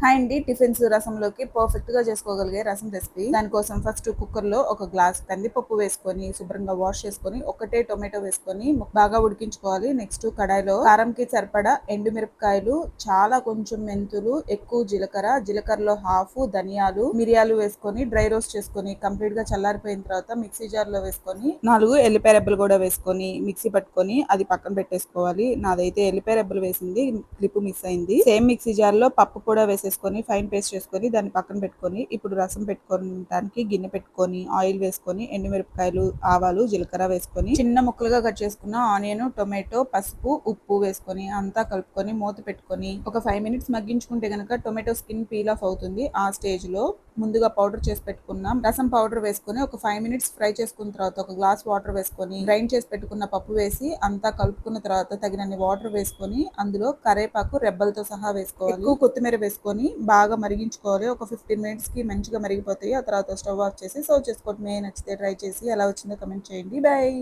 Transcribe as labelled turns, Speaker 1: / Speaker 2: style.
Speaker 1: Hi అండి, tiffins రసంలోకి perfect గా చేసుకోగలిగే రసం రెసిపీ. దానికోసం ఫస్ట్ కుక్కర్ లో ఒక గ్లాస్ కందిపప్పు వేసుకొని శుభ్రంగా వాష్ చేసుకొని ఒకటే టొమాటో వేసుకొని బాగా ఉడికించుకోవాలి. నెక్స్ట్ కడాయిలో కారంకి సరిపడా ఎండుమిరపకాయలు, చాలా కొంచెం మెంతులు, ఎక్కువ జీలకర్రలో హాఫ్ ధనియాలు, మిరియాలు వేసుకొని డ్రై రోస్ట్ చేసుకొని కంప్లీట్ గా చల్లారిపోయిన తర్వాత మిక్సీ జార్ లో వేసుకొని 4 ఎల్లిపాయ రెబ్బలు కూడా వేసుకొని మిక్సీ పట్టుకొని అది పక్కన పెట్టేసుకోవాలి. నాదైతే ఎల్లిపాయ రెబ్బలు వేసింది, క్లిప్ మిస్ అయింది. సేమ్ మిక్సీ జార్ లో పప్పు కూడా వేసేసుకొని ఫైన్ పేస్ట్ చేసుకొని దాన్ని పక్కన పెట్టుకొని ఇప్పుడు రసం పెట్టుకోవడానికి గిన్నె పెట్టుకొని ఆయిల్ వేసుకొని ఎండుమిరపకాయలు, ఆవాలు, జీలకర్ర వేసుకొని చిన్న ముక్కలుగా కట్ చేసుకున్న ఆనియన్, టొమాటో, పసుపు, ఉప్పు వేసుకొని అంతా కలుపుకొని మూత పెట్టుకొని ఒక 5 మినిట్స్ మగ్గించుకుంటే గనక టొమాటో స్కిన్ పీల్ ఆఫ్ అవుతుంది. ఆ స్టేజ్ లో ముందుగా పౌడర్ చేసి పెట్టుకున్నాం రసం పౌడర్ వేసుకొని ఒక 5 మినిట్స్ ఫ్రై చేసుకున్న తర్వాత ఒక గ్లాస్ వాటర్ వేసుకొని గ్రైండ్ చేసి పెట్టుకున్న పప్పు వేసి అంతా కలుపుకున్న తర్వాత తగినన్ని వాటర్ వేసుకొని అందులో కరేపాకు రెబ్బలతో సహా వేసుకోవాలి. ఎక్కువ కొత్తిమీర వేసుకొని బాగా మరిగించుకోవాలి. ఒక 15 మినిట్స్ కి మంచిగా మరిగిపోతాయి. ఆ తర్వాత స్టవ్ ఆఫ్ చేసి సర్వ్ చేసుకోవడమే. నచ్చితే ట్రై చేసి ఎలా వచ్చిందో కమెంట్ చేయండి. బై.